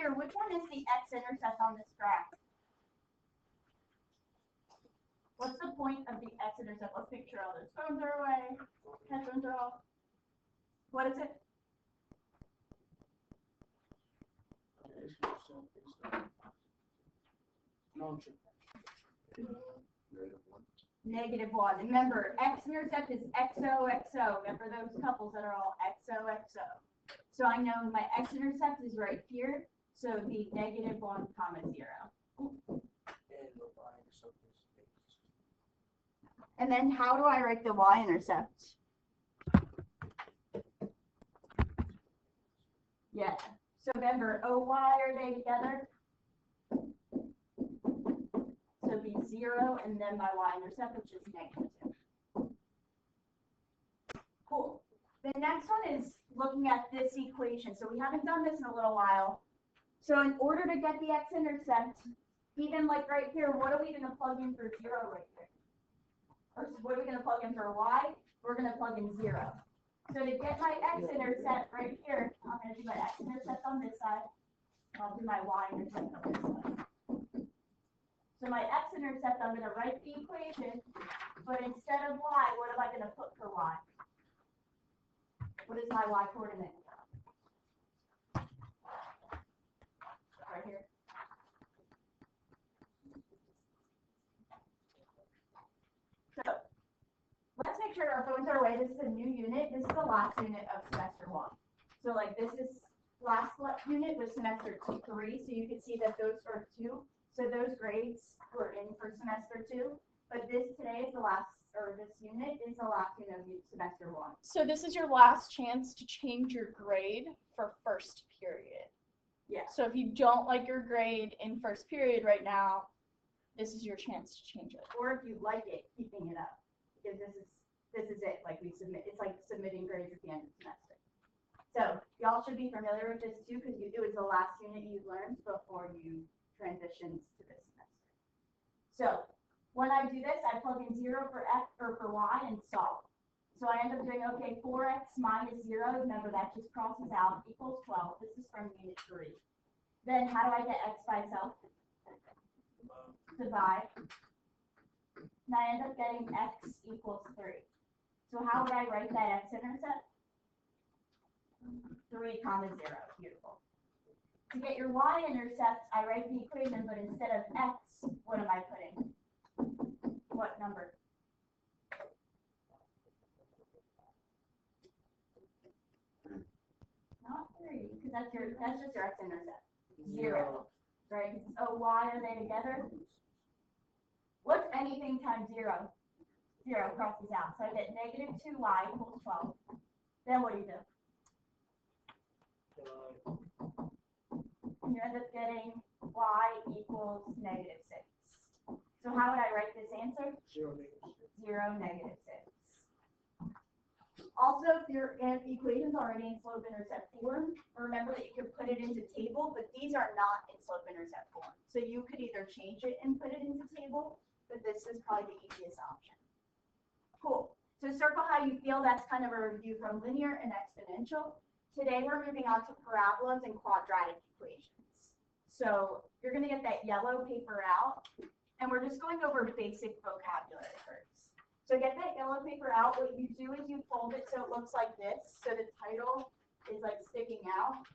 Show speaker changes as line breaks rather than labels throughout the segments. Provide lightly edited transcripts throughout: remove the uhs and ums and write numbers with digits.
here, which one is the x-intercept on this graph? What's the point of the x-intercept? Let's make sure all those phones are away. Headphones are off. What is it? -1. Remember, x-intercept is XO. Remember those couples that are all XO. So I know my x-intercept is right here. So it would be -1, 0. And then how do I write the y-intercept? Yeah. So remember, OY, are they together? So it'd be 0, and then my y-intercept, which is -2. Cool. The next one is looking at this equation. So we haven't done this in a little while. So in order to get the x-intercept, even like right here, what are we going to plug in for 0 right here? Or what are we going to plug in for y? We're going to plug in 0. So to get my x-intercept right here, I'm going to do my x-intercept on this side. I'll do my y-intercept on this side. So my x-intercept, I'm going to write the equation, but instead of y, what am I going to put for y? What is my y coordinate? Right here. So let's make sure our phones are away. This is a new unit. This is the last unit of semester 1. So like this is last unit was semester 3. So you can see that those are 2. So those grades were in for semester 2. But this today is the last, or this unit is the last unit of semester 1.
So this is your last chance to change your grade for first period.
Yeah.
So if you don't like your grade in first period right now, this is your chance to change it.
Or if you like it, keeping it up. Because this is it. Like we submit, it's like submitting grades at the end of the semester. So y'all should be familiar with this too, because it was the last unit you learned before you transitioned to this semester. So when I do this, I plug in 0 for x or for y and solve. So I end up doing, okay, 4x minus 0, remember that just crosses out, equals 12. This is from unit 3. Then how do I get x by itself? Divide. And I end up getting x equals 3. So how would I write that x-intercept? 3, 0. Beautiful. To get your y-intercept, I write the equation, but instead of x, what am I putting? What number? Not 3, because that's just your x-intercept. 0. Right? Oh, y, are they together? What's anything times 0? 0 crosses out. So I get -2y equals 12. Then what do you do? You end up getting y equals -6. So how would I write this answer?
0,
-6. Also, if your equation's already in slope-intercept form, remember that you can put it into table, but these are not in slope-intercept form. So you could either change it and put it into table, but this is probably the easiest option. Cool. So circle how you feel. That's kind of a review from linear and exponential. Today we're moving on to parabolas and quadratic equations. So you're going to get that yellow paper out, and we're just going over basic vocabulary first. So get that yellow paper out. What you do is you fold it so it looks like this. So the title is like sticking out.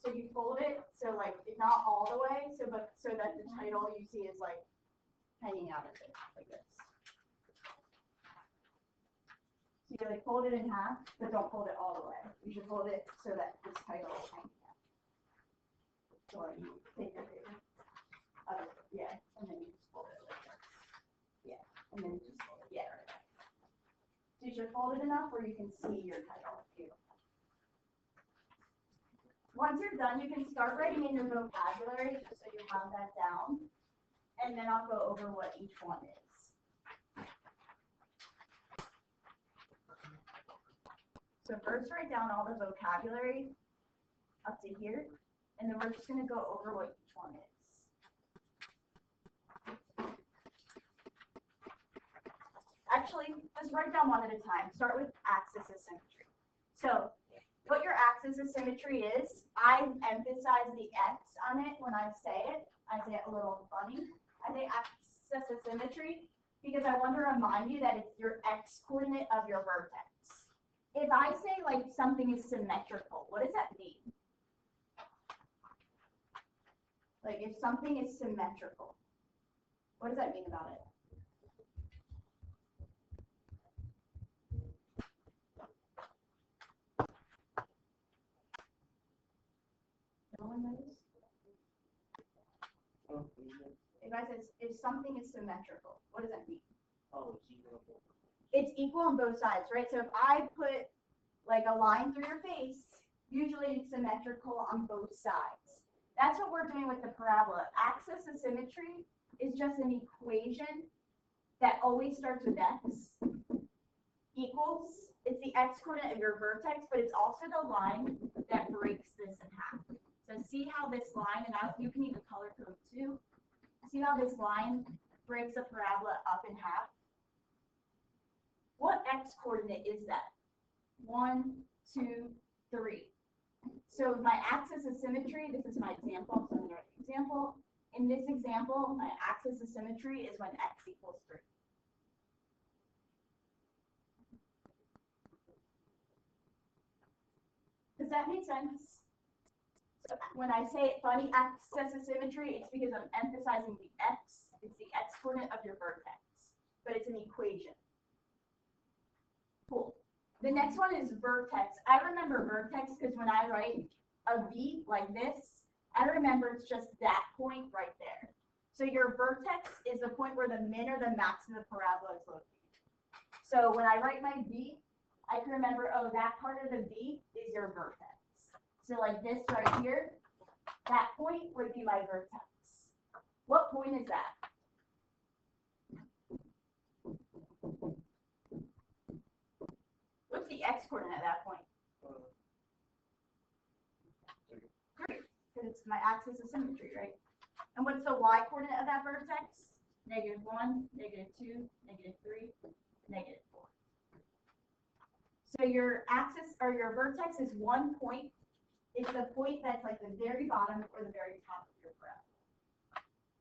So you fold it so like not all the way, so that the title you see is like hanging out of it like this. So you like fold it in half, but don't fold it all the way. You should fold it so that this title is hanging out. So you take your paper. Yeah, and then you just fold it like this. Yeah, and then just fold it. Yeah. So you should fold it enough where you can see your title. Beautiful. Once you're done, you can start writing in your vocabulary just so you have that down. And then I'll go over what each one is. So first write down all the vocabulary up to here, and then we're just going to go over what each one is. Actually, just write down one at a time. Start with axis of symmetry. So what your axis of symmetry is, I emphasize the X on it when I say it. I say it a little funny. I say axis of symmetry because I want to remind you that it's your X coordinate of your vertex. If I say like something is symmetrical, what does that mean? Like if something is symmetrical, what does that mean about it? No one knows? If I said if something is symmetrical, what does that mean?
Oh, it's equal.
It's equal on both sides, right? So if I put like a line through your face, usually it's symmetrical on both sides. That's what we're doing with the parabola. Axis of symmetry is just an equation that always starts with X equals, it's the X coordinate of your vertex, but it's also the line that breaks this in half. So see how this line, and you can even color code too. See how this line breaks the parabola up in half? What X coordinate is that? 1, 2, 3. So my axis of symmetry, this is my example, so I'm going to write an example. In this example, my axis of symmetry is when X equals 3. Does that make sense? So when I say funny axis of symmetry, it's because I'm emphasizing the X. It's the X coordinate of your vertex, but it's an equation. Cool. The next one is vertex. I remember vertex because when I write a V like this, I remember it's just that point right there. So your vertex is the point where the min or the max of the parabola is located. So when I write my V, I can remember, oh, that part of the V is your vertex. So like this right here, that point would be my vertex. What point is that? What's the X coordinate at that point? 3, because it's my axis of symmetry, right? And what's the Y coordinate of that vertex? -1, -2, -3, -4. So your axis or your vertex is one point. It's the point that's like the very bottom or the very top of your graph.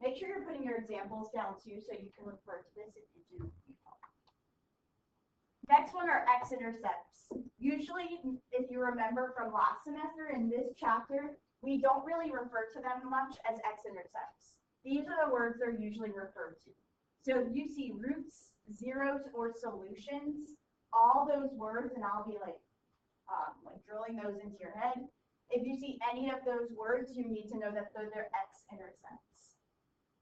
Make sure you're putting your examples down too so you can refer to this if you do. Next one are x-intercepts. Usually, if you remember from last semester in this chapter, we don't really refer to them much as x-intercepts. These are the words they're usually referred to. So if you see roots, zeros, or solutions, all those words, and I'll be like drilling those into your head. If you see any of those words, you need to know that those are x-intercepts.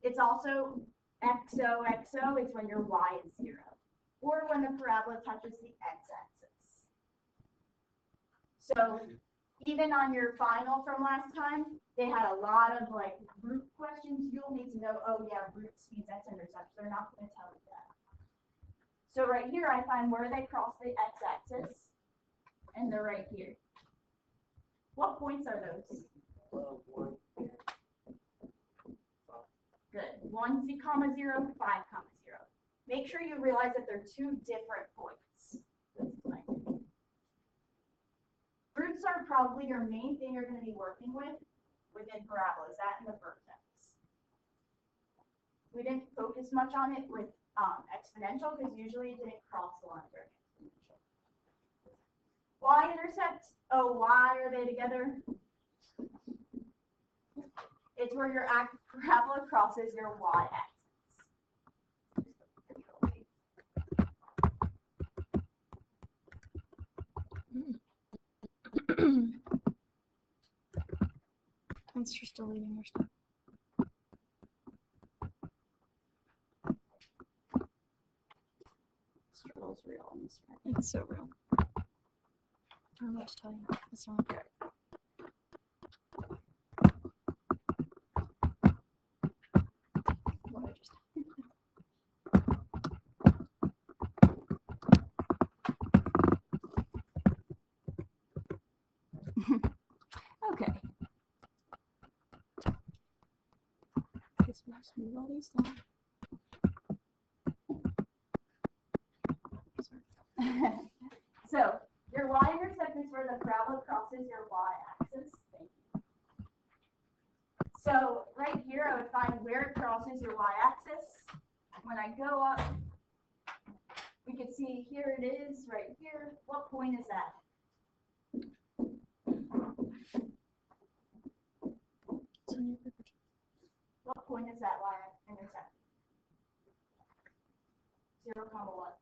It's also XOXO, it's when your y is 0. Or when the parabola touches the x-axis. So even on your final from last time, they had a lot of like root questions. You'll need to know, oh yeah, roots means x-intercepts. They're not going to tell you that. So right here, I find where they cross the x-axis, and they're right here. What points are those?
1.
Good. 1, 0, 5, 0. Make sure you realize that they're two different points. Roots are probably your main thing you're going to be working with within parabolas, that and the vertex. We didn't focus much on it with exponential because usually it didn't cross the line during exponential. Y-intercept, oh, why are they together? It's where your parabola crosses your y-axis.
Thanks for still leaving your stuff.
Struggle's real on this one.
It's so real. I don't know what to tell you. It's not good. What I just okay. Guess we'll just move all these down.
So your y-intercept is where the parabola crosses So right here, I would find where it crosses your y-axis. When I go up, we can see here it is, right here. What point is that? What point is that y-intercept? 0, what?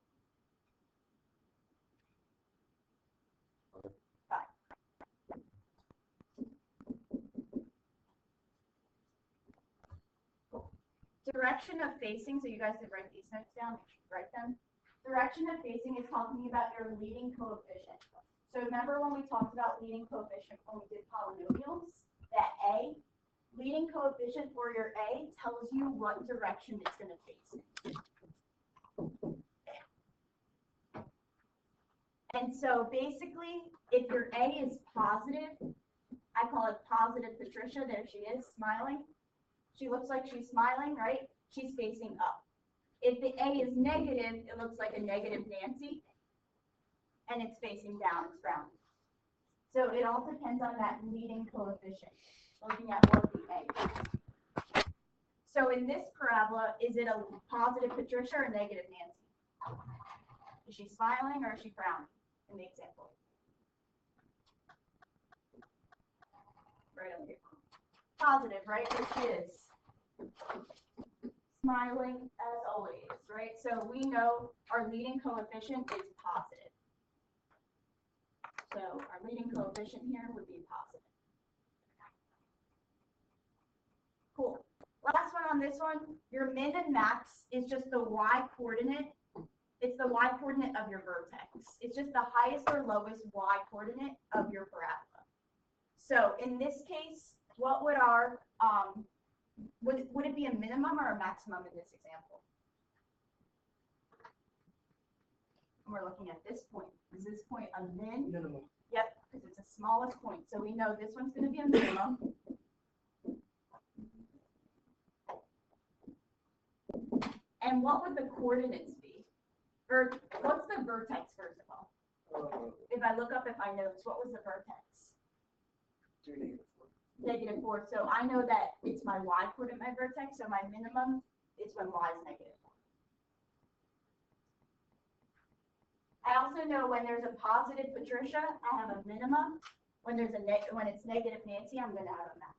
5. Direction of facing, so you guys did write these notes down, write them. Direction of facing is talking about your leading coefficient. So remember when we talked about leading coefficient when we did polynomials, that A, leading coefficient for your A tells you what direction it's going to face in. And so basically, if your A is positive, I call it positive Patricia, there she is, smiling. She looks like she's smiling, right? She's facing up. If the A is negative, it looks like a negative Nancy, and it's facing down, it's frowning. So it all depends on that leading coefficient, looking at what the A is. So in this parabola, is it a positive Patricia or negative Nancy? Is she smiling or is she frowning in the example? Right over here. Positive, right? There she is. Smiling as always, right? So we know our leading coefficient is positive. So our leading coefficient here would be positive. Cool. Last one on this one, your min and max is just the y coordinate. It's the y coordinate of your vertex. It's just the highest or lowest y coordinate of your parabola. So in this case, what would our would it be a minimum or a maximum in this example? We're looking at this point. Is this point a min?
Minimum.
Yep, because it's the smallest point. So we know this one's going to be a minimum. And what would the coordinates be? Or what's the vertex, first of all? If I look up if I notes, what was the vertex? -4. So I know that it's my y coordinate, my vertex, so my minimum is when y is -4. I also know when there's a positive Patricia, I have a minimum. When there's when it's negative Nancy, I'm going to have a max.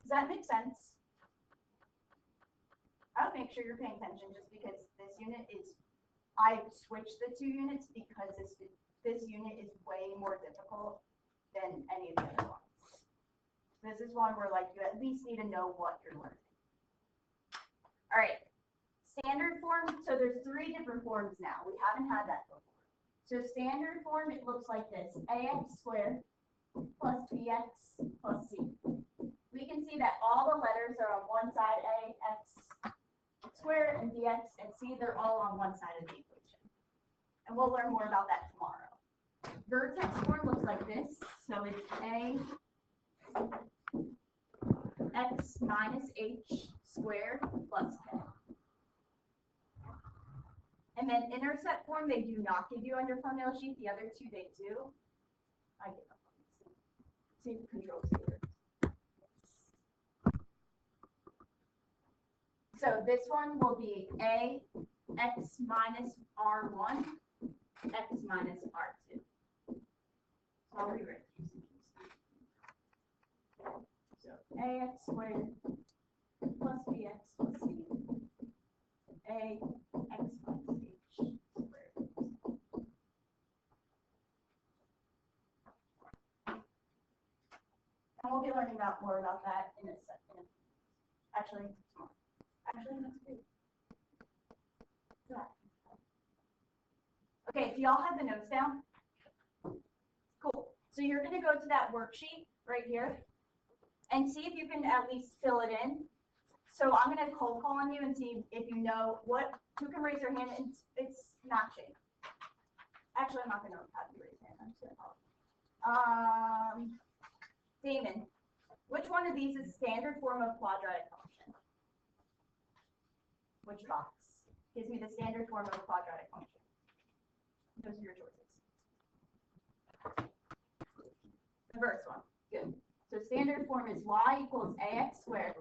Does that make sense? I would make sure you're paying attention just because this unit is, I switched the 2 units because this unit is way more difficult than any of the other ones. This is one where like you at least need to know what you're learning. All right, standard form, so there's 3 different forms now. We haven't had that before. So standard form, it looks like this, ax squared plus bx plus c. We can see that all the letters are on one side, ax squared and bx and c, they're all on one side of the equation. And we'll learn more about that tomorrow. Vertex form looks like this. So it's a x minus h squared plus k. And then intercept form, they do not give you on your formula sheet. The other 2 they do. I give up. See the control here. So this one will be a x minus r1, x minus r2. So I'll rewrite these. So ax squared plus bx plus c, a x minus h squared. And we'll be learning more about that in a second. Actually, tomorrow. Actually, next week. Okay, so y'all have the notes down? Cool. So you're going to go to that worksheet right here and see if you can at least fill it in. So I'm going to cold call on you and see if you know who can raise their hand. It's matching. Actually, I'm not going to have you raise your hand. I'm just going to call it. Damon, which one of these is standard form of quadratic function? Which box gives me the standard form of a quadratic function? Those are your choices. first one. Good. So standard form is y equals ax squared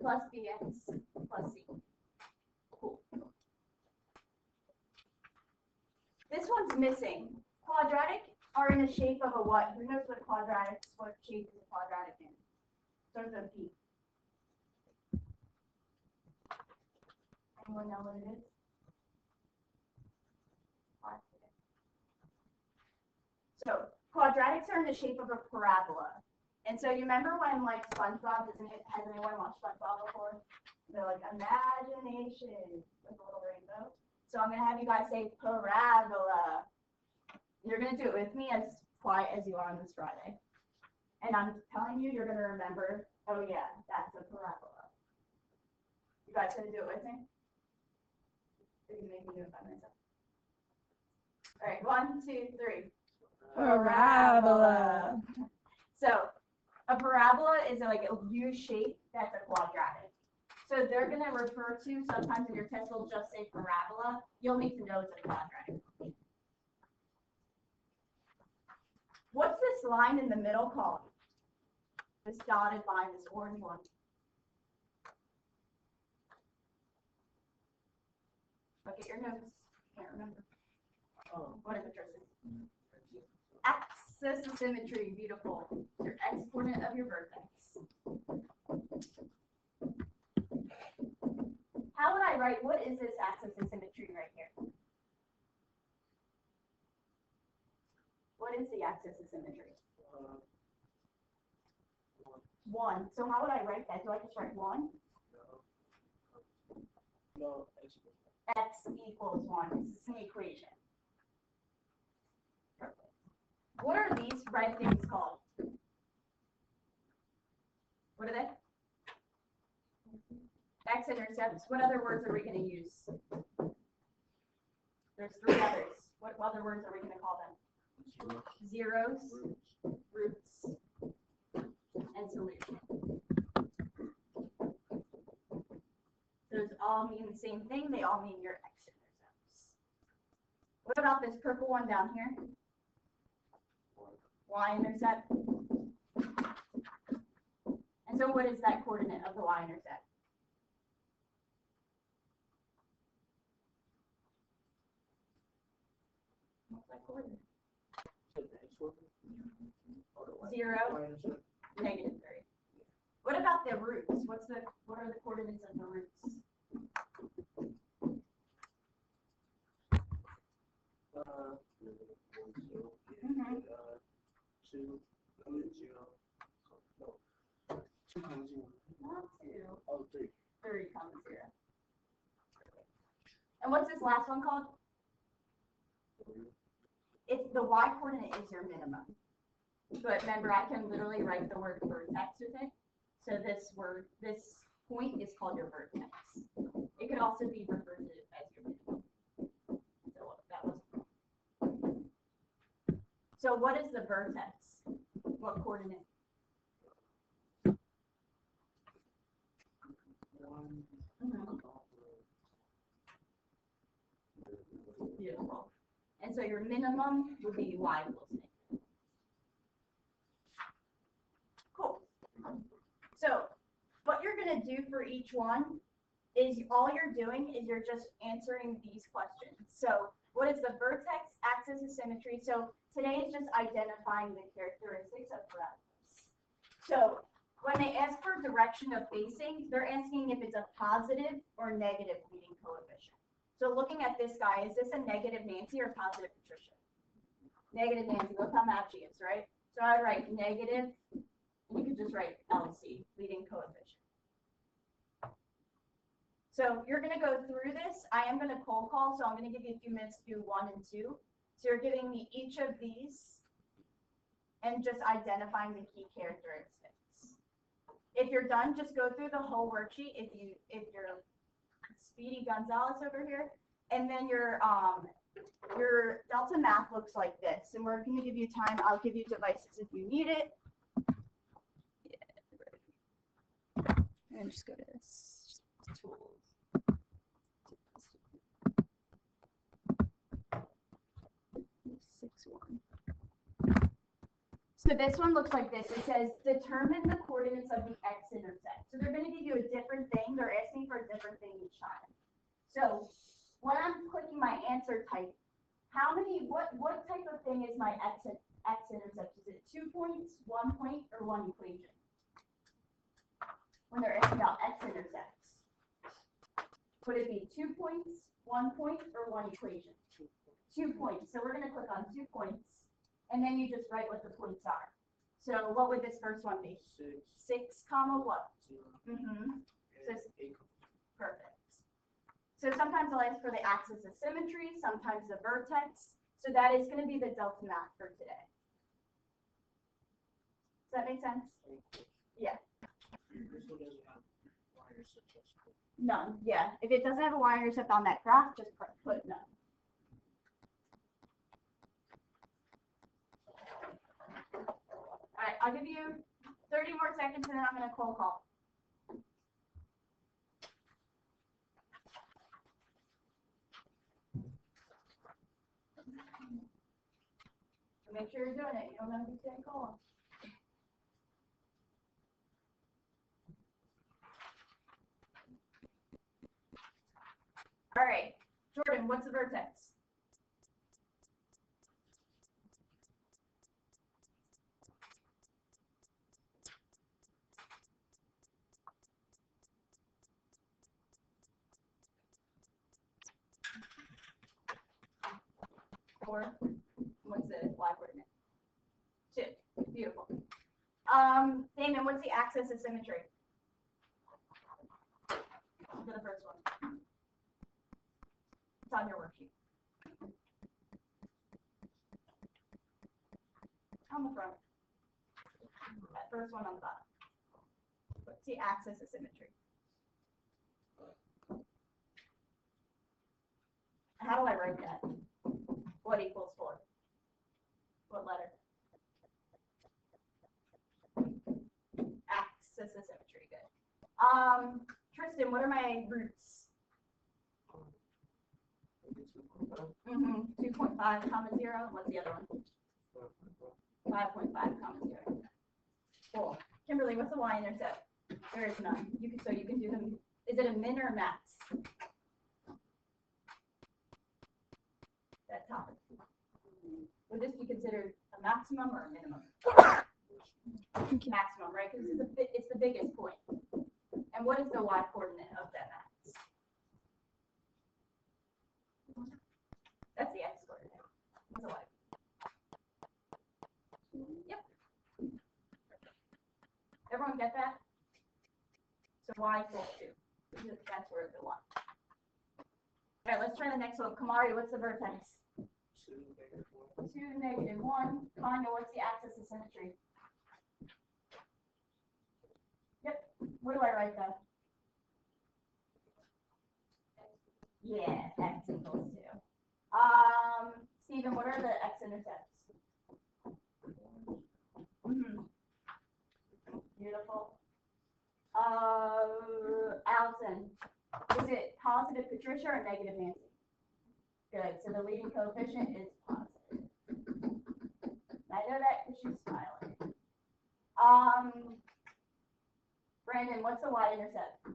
plus bx plus c. Cool. This one's missing. Quadratic are in the shape of a what? Who knows what shape is a quadratic in? Starts with a P. Anyone know what it is? So quadratics are in the shape of a parabola. And so you remember when like SpongeBob, has anyone watched SpongeBob before? They're like imagination with a little rainbow. So I'm gonna have you guys say parabola. You're gonna do it with me as quiet as you are on this Friday. And I'm telling you, you're gonna remember, oh yeah, that's a parabola. You guys gonna do it with me? You can make me do it by myself. All right, 1, 2, 3.
Parabola.
So a parabola is like a U shape that's a quadratic. So they're going to refer to, sometimes in your test will just say parabola. You'll need to know it's a quadratic. What's this line in the middle called? This dotted line, this orange one. Look at your notes. Can't remember.
Oh,
What is it, Tristan? Axis of symmetry, beautiful. Your x-coordinate of your vertex. How would I write, what is this axis of symmetry right here? What is the axis of symmetry? 1. So how would I write that? Do I just write 1?
no,
X equals 1. This is an equation. Perfect. What are these red things called? What are they? X-intercepts. What other words are we going to use? There's 3 others. What other words are we going to call them? Zeros, roots, and solution. Those all mean the same thing. They all mean your x-intercepts. What about this purple one down here? Y-intercept. And so what is that coordinate of the y-intercept? What's that coordinate? 0, -3. What about the roots? What are the coordinates of the roots? Not 2. 3, 0. And what's this last one called? It's the y coordinate is your minimum. But remember, I can literally write the word vertex with it. So this point is called your vertex. It could also be referred to as your minimum. So that was. So what is the vertex? What coordinate? Beautiful. And so your minimum would be y equals negative. Cool. So what you're going to do for each one is all you're doing is you're just answering these questions. So what is the vertex, axis of symmetry? So today is just identifying the characteristics of parabolas. So when they ask for direction of facing, they're asking if it's a positive or negative leading coefficient. So looking at this guy, is this a negative Nancy or positive Patricia? Negative Nancy, look how mad she is, right? So I would write negative, you could just write LC, leading coefficient. So you're going to go through this. I am going to cold call, so I'm going to give you a few minutes to do 1 and 2. So you're giving me each of these and just identifying the key characteristics. If you're done, just go through the whole worksheet if you're Speedy Gonzalez over here, and then your Delta math looks like this, and we're going to give you time. I'll give you devices if you need it.
And just go to this tools. 6-1.
So this one looks like this. It says, determine the coordinates of the x-intercept. So they're going to give you a different thing. They're asking for a different thing each time. So when I'm clicking my answer type, what type of thing is my x-intercept? Is it 2 points, 1 point, or 1 equation? When they're asking about x-intercepts. Would it be 2 points, 1 point, or 1 equation? 2 points. So we're going to click on 2 points. And then you just write what the points are. So what would this first one be? 6 comma what?
0.
So, perfect. So sometimes I'll ask for the axis of symmetry, sometimes the vertex. So that is going to be the delta math for today. Does that make sense? Yeah.
This one doesn't have wires such as.
None. Yeah. If it doesn't have a y-intercept on that graph, just put none. All right, I'll give you 30 more seconds and then I'm going to cold call. Make sure you're doing it. You don't want to be getting cold. All right, Jordan, what's the vertex? Four. What's the y coordinate? 2. Beautiful. Damon, what's the axis of symmetry? For the first one. It's on your worksheet. On the front. That first one on the bottom. What's the axis of symmetry? How do I write that? What equals 4? What letter? Axis of symmetry, good. Tristan, what are my roots? 2.5 comma 0. What's the other one? 5.5 comma 0. Cool. Kimberly, what's the y-intercept? There is none. You can do them. Is it a min or a max? That topic. Would this be considered a maximum or a minimum? Maximum, right? Because it's the biggest point. And what is the y coordinate of that max? That's the x coordinate. What's the y? Yep. Everyone get that? So y equals 2. That's where it belongs. All right, let's try the next one. Kamari, what's the vertex? 2, negative 1. Kanya, what's the axis of symmetry? Yep. What do I write though? Yeah, x equals 2. Stephen, what are the x-intercepts? Beautiful. Allison, is it positive Patricia or negative Nancy? Good. So the leading coefficient is positive. I know that because she's smiling. Brandon, what's the y-intercept?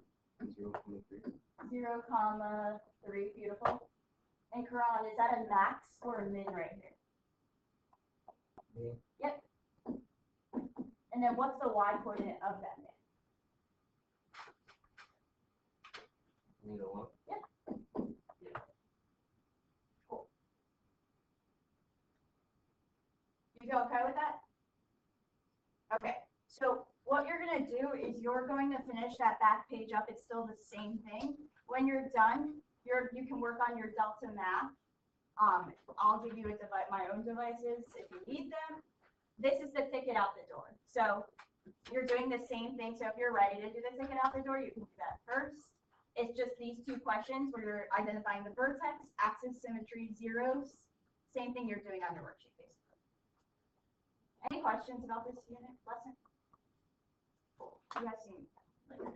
0, 3. Beautiful. And Karan, is that a max or a min right here? Yep. And then what's the y coordinate of that min? Yep. Cool. You feel okay with that? Okay. So what you're going to do is you're going to finish that back page up. It's still the same thing. When you're done, you can work on your delta math. I'll give you my own devices if you need them. This is the ticket out the door. So you're doing the same thing. So if you're ready to do the ticket out the door, you can do that first. It's just these 2 questions where you're identifying the vertex, axis, symmetry, zeros. Same thing you're doing on your worksheet, basically. Any questions about this unit lesson? Cool. You guys seem like